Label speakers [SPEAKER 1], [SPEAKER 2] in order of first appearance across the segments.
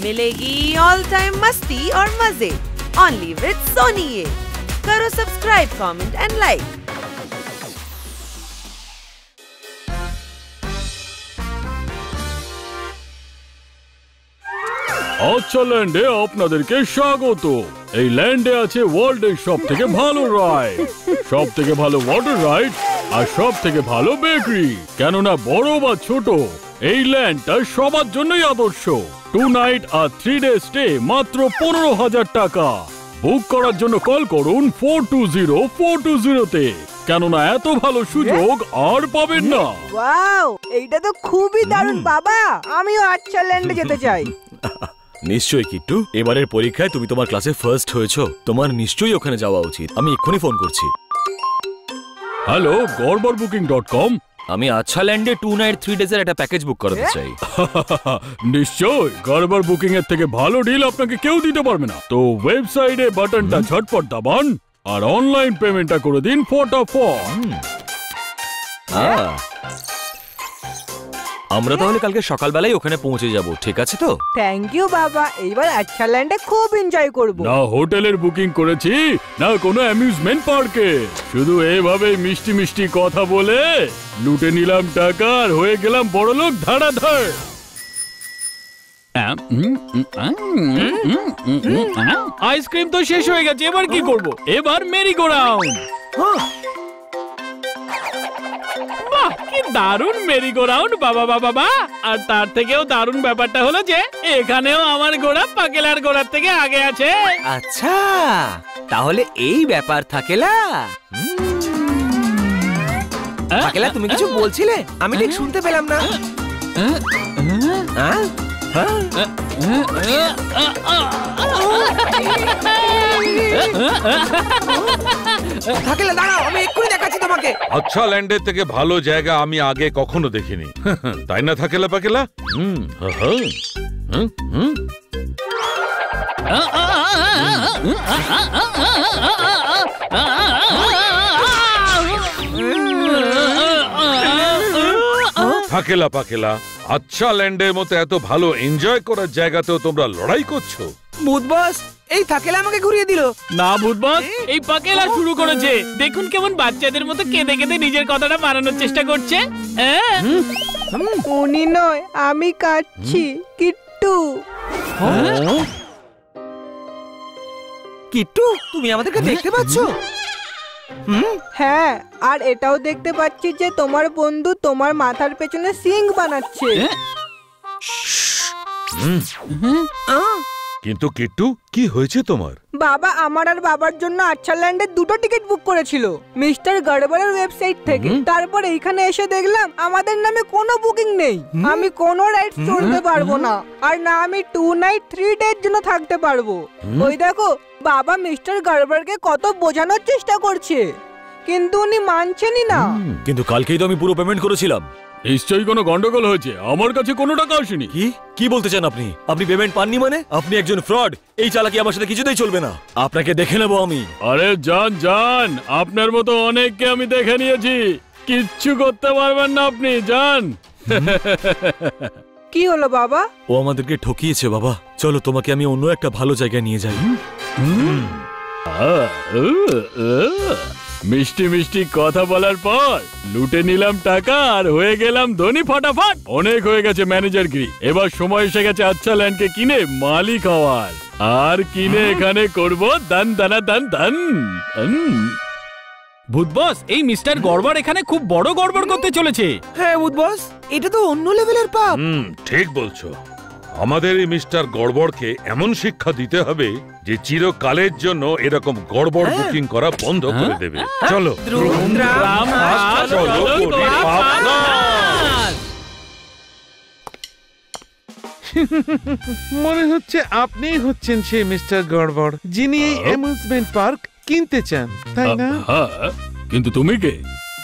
[SPEAKER 1] मिलेगी all time मस्ती और मजे ओनली विद सोनी ये। करो सब्सक्राइब, कमेंट एंड लाइक।
[SPEAKER 2] আচ্ছা ল্যান্ডে আপনাদেরকে স্বাগত। এই ল্যান্ডে আছে ওয়ার্ল্ডের সবথেকে ভালো রাইড, সবথেকে ভালো ওয়াটার রাইড আর সবথেকে ভালো বেকারি। কেননা বড় বা ছোট এই ল্যান্ডটা সবার জন্যই আদর্শ। 2 নাইট আর 3 ডে স্টে মাত্র 15,000 টাকা। বুক করার জন্য কল করুন 420-420-তে। কেননা এত ভালো সুযোগ আর পাবেন না।
[SPEAKER 3] ওয়াও, এইটা তো খুবই দারুণ বাবা, আমিও আচ্ছা ল্যান্ডে যেতে চাই।
[SPEAKER 4] নিশ্চয়ই কিট্টু, এবারের পরীক্ষায় তুমি তোমার ক্লাসে ফার্স্ট হয়েছো, তোমার নিশ্চয়ই ওখানে যাওয়া উচিত। আমি এক্ষুনি ফোন করছি।
[SPEAKER 2] Hello, gorbarBooking.com।
[SPEAKER 4] আমি আচ্ছা ল্যান্ডে 2 নাইট 3 ডেজের একটা প্যাকেজ বুক করাতে চাই।
[SPEAKER 2] নিশ্চয়, গড়বর বুকিং এর থেকে ভালো ডিল আপনাকে কেউ দিতে পারবে না। তো ওয়েবসাইটে বাটনটা ঝটপট দাবান আর অনলাইন পেমেন্টটা করে দিন ফটাফট।
[SPEAKER 4] আমরা তাহলে কালকে সকালবেলায় ওখানে পৌঁছে যাব, ঠিক আছে তো?
[SPEAKER 3] থ্যাংক ইউ বাবা, এইবার আচ্ছা ল্যান্ডে খুব এনজয় করব।
[SPEAKER 2] না হোটেলের বুকিং করেছি, না কোনো অ্যামিউজমেন্ট পার্কে। শুধু এইভাবেই মিষ্টি মিষ্টি কথা বলে লুটে নিলাম টাকা আর হয়ে গেলাম বড়লোক ধাড়াধাড়। আইসক্রিম তো শেষ হয়ে গেছে, এবার কি করব? এবার মেরি গো রাউন্ড। বাহ, কি দারুণ মেরি গো রাউন্ড বাবা বাবা বাবা। আর তার থেকেও দারুণ ব্যাপারটা হলো যে এখানেও আমার ঘোড়া পাকেলার ঘোড়ার থেকে আগে আছে।
[SPEAKER 5] আচ্ছা, তাহলে এই ব্যাপার থাকেলা। পাকেলা, তুমি কিছু বলছিলে, আমি ঠিক শুনতে পেলাম না। পাকেলা দাঁড়াও, আমি এক্ষুনি দেখাচ্ছি তোমাকে।
[SPEAKER 6] আচ্ছা ল্যান্ডের থেকে ভালো জায়গা আমি আগে কখনো দেখিনি, তাই না থাকেলা পাকেলা? থাকেলা পাকেলা, আচ্ছা ল্যান্ডের মতো এত ভালো এনজয় করার জায়গাতেও তোমরা লড়াই করছো।
[SPEAKER 5] ভূত বস, এই থাকেলা আমাকে ঘুরিয়ে দিল।
[SPEAKER 2] না ভূত বস, এই পাকেলা শুরু করেছে। দেখুন কেমন বাচ্চাদের মতো কেঁদে কেঁদে নিজের কথাটা মানানোর চেষ্টা করছে।
[SPEAKER 3] উনি নয়, আমি কাটছি। কিট্টু,
[SPEAKER 5] কিট্টু, তুমি আমাদেরকে দেখতে পাচ্ছ?
[SPEAKER 3] হ্যাঁ, আর এটাও দেখতে পাচ্ছি যে তোমার বন্ধু তোমার মাথার পেছনে সিং বানাচ্ছে।
[SPEAKER 6] কিন্তু কিট্টু, কি হয়েছে তোমার?
[SPEAKER 3] বাবা আমার আর বাবার জন্য আচ্ছা ল্যান্ডের 2টো টিকিট বুক করেছিল মিস্টার গড়বড়ের ওয়েবসাইট থেকে। তারপর এইখানে এসে দেখলাম আমাদের নামে কোনো বুকিং নেই। আমি কোনো রাইড চড়তে পারবো না, আর না আমি 2 নাইট 3 ডের জন্য থাকতে পারবো। ওই দেখো, বাবা মিস্টার গড়বড়কে কত বোঝানোর চেষ্টা করছে, কিন্তু উনি মানছেনই না।
[SPEAKER 4] কিন্তু কালকেই তো আমি পুরো পেমেন্ট করেছিলাম।
[SPEAKER 2] নিশ্চয়ই কোনো গন্ডগোল হয়েছে, আমার কাছে কোনো টাকা আসেনি।
[SPEAKER 4] কি বলতে চান আপনি? আপনি পেমেন্ট পাননি মানে? আপনি একজন ফ্রড। এই চালাকি আমার সাথে কিছুতেই চলবে না। আপনাকে দেখে নেবো আমি।
[SPEAKER 2] আরে যান যান, আপনার মতো অনেককে আমি দেখে নিয়েছি, কিচ্ছু করতে পারবেন না আপনি, যান।
[SPEAKER 3] কি হলো বাবা?
[SPEAKER 4] ও আমাদেরকে ঠকিয়েছে বাবা। চলো তোমাকে আমি অন্য একটা ভালো জায়গায় নিয়ে যাই।
[SPEAKER 2] মিষ্টি মিষ্টি কথা বলার পর লুটে নিলাম টাকা আর হয়ে গেলাম ধনী ফটাফট। অনেক হয়ে গেছে ম্যানেজারগিরি, এবার সময় এসে গেছে আচ্ছা ল্যান্ডকে কিনে মালিক হওয়ার। আর কিনে এখানে করব দান দানা দান দান।
[SPEAKER 7] ভূত বস, এই মিস্টার গড়বড় এখানে খুব বড় গড়বড় করতে চলেছে।
[SPEAKER 5] হ্যাঁ ভূত বস, এটা তো অন্য লেভেলের পাপ।
[SPEAKER 6] ঠিক বলছো। আমাদের এই মিস্টার গড়বড়কে এমন শিক্ষা দিতে হবে যে চিরকালের জন্য এরকম গড়বড় বুকিং করা বন্ধ করে দেবে। চলো
[SPEAKER 8] মনে হচ্ছে আপনিই হচ্ছেন সেই মিস্টার গড়বড় যিনি এই অ্যামিউজমেন্ট পার্ক কিনতে চান, তাই না?
[SPEAKER 2] কিন্তু তুমি কে,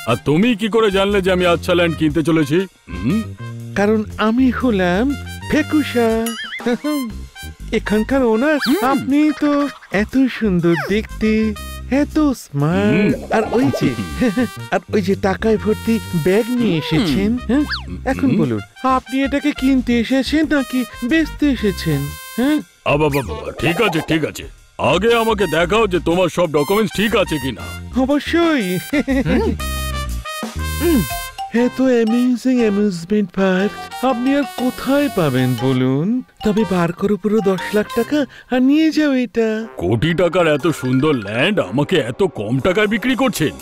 [SPEAKER 2] আর তুমি কি করে জানলে যে আমি আচ্ছা ল্যান্ড কিনতে চলেছি?
[SPEAKER 8] কারণ আমি হলাম ফেকুশা, এখানকার ওনার। আপনি তো এত সুন্দর দেখতে, এত স্মার্ট, আর ওই যে টাকায় ভর্তি ব্যাগ নিয়ে এসেছেন। এখন বলুন, আপনি এটাকে কিনতে এসেছেন নাকি বেচতে এসেছেন?
[SPEAKER 2] ঠিক আছে ঠিক আছে, আগে আমাকে দেখাও যে তোমার সব ডকুমেন্টস ঠিক আছে কিনা।
[SPEAKER 8] অবশ্যই। এত অ্যামেজিং অ্যামিউজমেন্ট পার্ক আপনি আর কোথায় পাবেন বলুন? তবে বার করো পুরো 10 লাখ টাকা আর নিয়ে যাও এটা।
[SPEAKER 2] কোটি টাকার এত সুন্দর ল্যান্ড আমাকে এত কম টাকায় বিক্রি করছেন?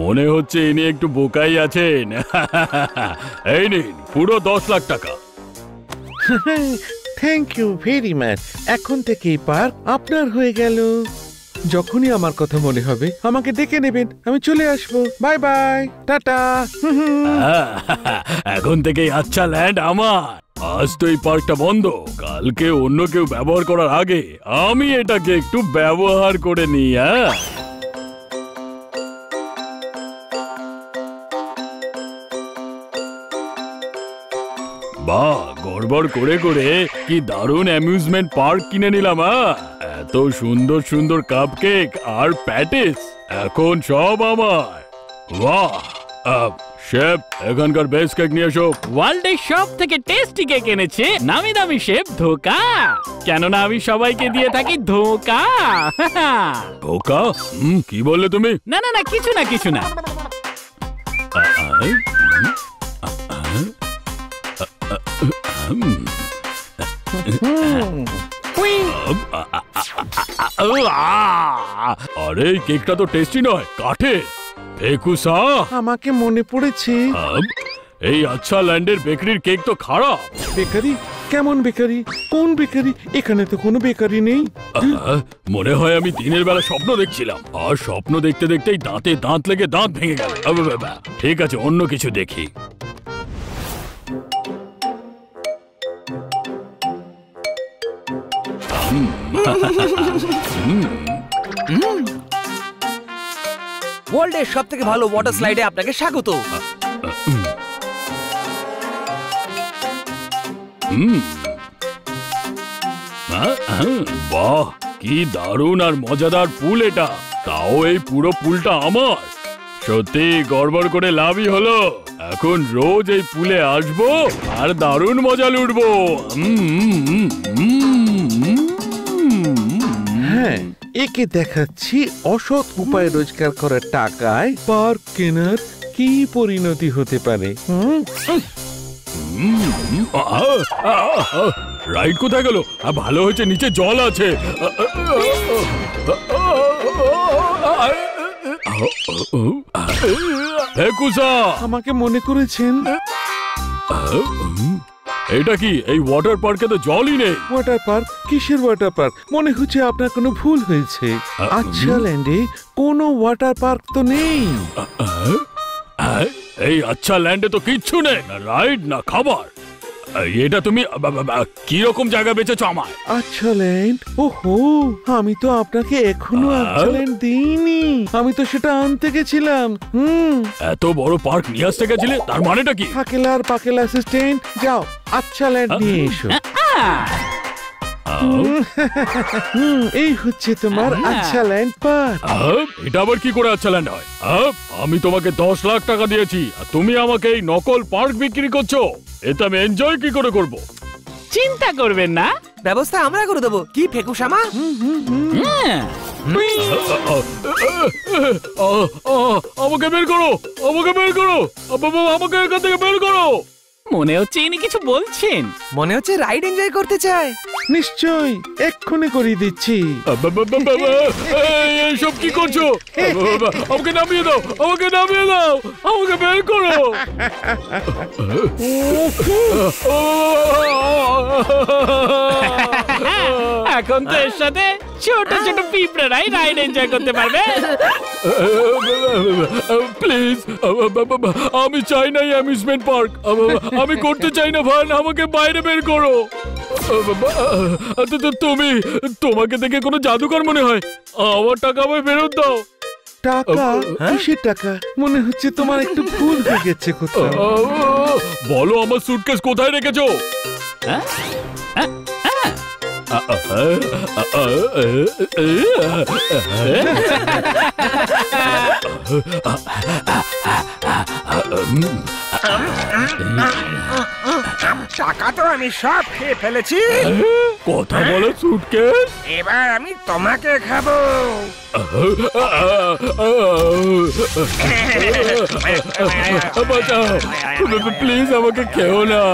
[SPEAKER 2] মনে হচ্ছে ইনি একটু বোকাই আছেন। এই নিন পুরো 10 লাখ টাকা।
[SPEAKER 8] Thank you very much. এখন থেকে এই পার্ক আপনার হয়ে গেল। যখনই আমার কথা মনে হবে আমাকে ডেকে নেবেন, আমি চলে আসবো। Bye bye, tata.
[SPEAKER 2] এখন থেকে আচ্ছা ল্যান্ড আমার। আজ তো এই পার্কটা বন্ধ, কালকে অন্য কেউ ব্যবহার করার আগে আমি এটাকে একটু ব্যবহার করে নিই। বাহ, গড়বড় করে করে কি দারুণ অ্যামিউজমেন্ট পার্ক কিনে নিলাম। এত সুন্দর সুন্দর কাপকেক আর প্যাটিস এখন সব আমার। বাহ, শেফ এখানকার বেস্ট কেক নিয়ে এসো।
[SPEAKER 7] ওয়ার্ল্ডের সব থেকে টেস্টি কেক এনেছে নামি দামি শেফ ধোকা, কেননা আমি সবাইকে দিয়ে থাকি ধোকা।
[SPEAKER 2] ধোকা? কি বললে তুমি?
[SPEAKER 7] না না না, কিছু না কিছু না।
[SPEAKER 2] আরে কেকটা তো টেস্টি নয়, কাঠে। ফেকুসা,
[SPEAKER 8] আমাকে মনে পড়েছে।
[SPEAKER 2] এই আচ্ছা ল্যান্ডের বেকারির কেক তো খারাপ।
[SPEAKER 8] বেকারি? কেমন বেকারি? কোন বেকারি? এখানে তো কোনো বেকারি নেই।
[SPEAKER 2] মনে হয় আমি দিনের বেলা স্বপ্ন দেখছিলাম, আর স্বপ্ন দেখতে দেখতেই দাঁতে দাঁত লেগে দাঁত ভেঙে গেল। ঠিক আছে, অন্য কিছু দেখি।
[SPEAKER 5] ওয়ার্ল্ডের সব থেকে ভালো ওয়াটার স্লাইডে আপনাকে স্বাগত।
[SPEAKER 2] বাহ, কি দারুণ আর মজাদার পুল এটা। তাও এই পুরো পুলটা আমার। সত্যি গড়বড় করে লাভই হলো। এখন রোজ এই পুলে আসবো আর দারুণ মজা লুটবো।
[SPEAKER 8] হ্যাঁ, একে দেখাচ্ছি অসৎ উপায় রোজগার করার টাকায় পার্ক কেনার কি পরিণতি হতে পারে।
[SPEAKER 2] রাইড কোথায় গেল? ভালো হয়েছে নিচে জল আছে।
[SPEAKER 8] আমাকে মনে করেছেন?
[SPEAKER 2] এটা কি? এই ওয়াটার পার্কে তো জলই নেই।
[SPEAKER 8] Water park? কিসের ওয়াটার পার্ক? মনে হচ্ছে আপনার কোনো ভুল হয়েছে। আচ্ছা ল্যান্ডে কোনো ওয়াটার পার্ক তো নেই।
[SPEAKER 2] এই আচ্ছা ল্যান্ডে তো কিচ্ছু নেই, না রাইড না খাবার। এটা তুমি কি রকম জায়গা বেচেছো আমায়?
[SPEAKER 8] আচ্ছা ল্যান্ড? ওহো, আমি তো আপনাকে এখনো আচ্ছা ল্যান্ড দিইনি। আমি তো সেটা আনতে গেছিলাম।
[SPEAKER 2] এত বড় পার্ক নিয়ে আসতে গেছিলে, তার মানেটা কি?
[SPEAKER 8] ফাকেলা আর পাকেলা অ্যাসিস্ট্যান্ট, যাও আচ্ছা ল্যান্ড নিয়ে এসো। এই হচ্ছে তোমার আচ্ছা ল্যান্ড পার্ক।
[SPEAKER 2] এটা আবার কি করে আচ্ছা ল্যান্ড হয়? আমি তোমাকে 10 লাখ টাকা দিয়েছি আর তুমি আমাকে এই নকল পার্ক বিক্রি করছো। এটা আমি এনজয় কি করে করব?
[SPEAKER 7] চিন্তা করবেন না,
[SPEAKER 5] ব্যবস্থা আমরা করে দেবো। কি ফেকুসামা?
[SPEAKER 2] আমাকে বের করো, আমাকে বের করো, আমাকে এখান থেকে বের করো।
[SPEAKER 7] মনে হচ্ছে ইনি কিছু বলছেন।
[SPEAKER 5] মনে হচ্ছে রাইড এনজয় করতে চায়।
[SPEAKER 8] নিশ্চয়ই, এক্ষুনি করিয়ে দিচ্ছি।
[SPEAKER 2] এইসব কি করছো? আমাকে নামিয়ে দাও, আমাকে নামিয়ে দাও, আমাকে বের করো।
[SPEAKER 7] এখন তো এর সাথে ছোট ছোট পিঁপড়ারাই রাইড এনজয় করতে পারবে।
[SPEAKER 2] প্লিজ, আমি চাই না অ্যামিউজমেন্ট পার্ক। আমি করতে চাই না ভান, আমাকে বাইরে বের করো। তোমাকে দেখে কোনো জাদুকর মনে হয়। আমার টাকা আমায় ফেরত দাও।
[SPEAKER 8] টাকা? কিসের টাকা? মনে হচ্ছে তোমার একটু ভুল হয়ে গেছে কোথাও।
[SPEAKER 2] বলো আমার সুটকেস কোথায় রেখেছো?
[SPEAKER 5] টাকা তো আমি সব খেয়ে ফেলেছি,
[SPEAKER 2] কথা বলো সুটকেস।
[SPEAKER 5] এবার আমি তোমাকে খাবো।
[SPEAKER 2] প্লিজ আমাকে খেও না,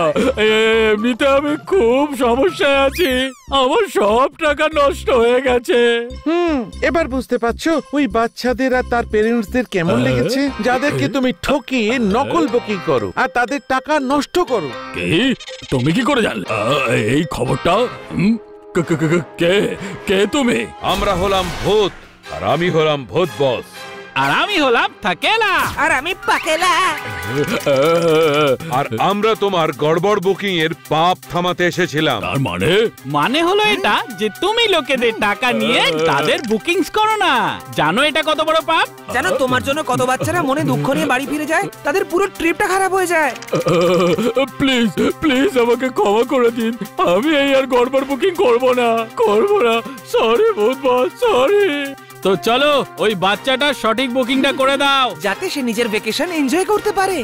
[SPEAKER 2] এমনিতে আমি খুব সমস্যায় আছি, আমার সব টাকা নষ্ট হয়ে গেছে।
[SPEAKER 8] এবার বুঝতে পারছো ওই বাচ্চাদের আর তার পেরেন্টসদের কেমন লেগেছে, যাদেরকে তুমি ঠকিয়ে নকল বুকিং করো আর তাদের টাকা নষ্ট করো।
[SPEAKER 2] কি? তুমি কি করে জানলে এই খবরটা? কে কে তুমি?
[SPEAKER 6] আমরা হলাম ভূত, আর আমি হলাম ভূত বস।
[SPEAKER 7] আর আমি হলাম থাকেলা।
[SPEAKER 5] আর আমি পাকেলা।
[SPEAKER 6] আর আমরা তোমার গড়বড় বুকিং এর পাপ থামাতে এসেছিলাম।
[SPEAKER 2] তার
[SPEAKER 7] মানে হলো এটা যে তুমি লোকেদের টাকা নিয়ে তাদের বুকিংস করো না। জানো এটা কত বড় পাপ?
[SPEAKER 5] জানো তোমার জন্য কত বাচ্চারা মনে দুঃখ নিয়ে বাড়ি ফিরে যায়, তাদের পুরো ট্রিপটা খারাপ হয়ে যায়।
[SPEAKER 2] প্লিজ প্লিজ আমাকে ক্ষমা করে দিন, আমি এই আর গড়বড় বুকিং করব না। সরি ভূত বস, সরি। তো চলো ওই বাচ্চাটার সঠিক বুকিংটা করে দাও,
[SPEAKER 5] যাতে সে নিজের ভ্যাকেশন এনজয় করতে পারে।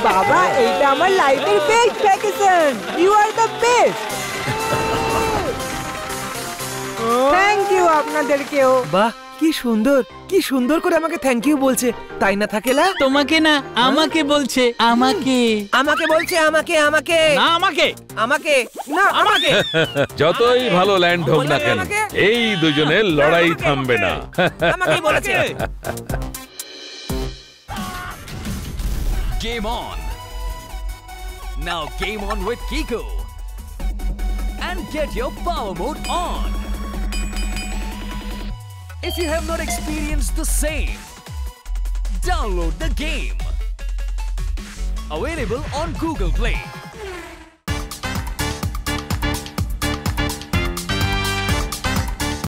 [SPEAKER 3] বাবা, এইটা আমার লাইফের best vacation. You are the best. Thank you আপনাদেরকেও।
[SPEAKER 5] বাহ, কি সুন্দর, কি সুন্দর করে আমাকে থ্যাংক ইউ বলছে, তাই না থাকেলা?
[SPEAKER 7] তোমাকে না, আমাকে বলছে। আমাকে
[SPEAKER 5] আমাকে বলছে, আমাকে আমাকে
[SPEAKER 7] না, আমাকে
[SPEAKER 5] আমাকে না আমাকে।
[SPEAKER 6] যতই ভালো ল্যান্ড হোক না কেন, এই দুজনের লড়াই থামবে না।
[SPEAKER 5] আমাকে বলেছে।
[SPEAKER 9] Game on. Now game on with Kiko. And get your power mode on. If you have not experienced the same, download the game. Available on Google Play.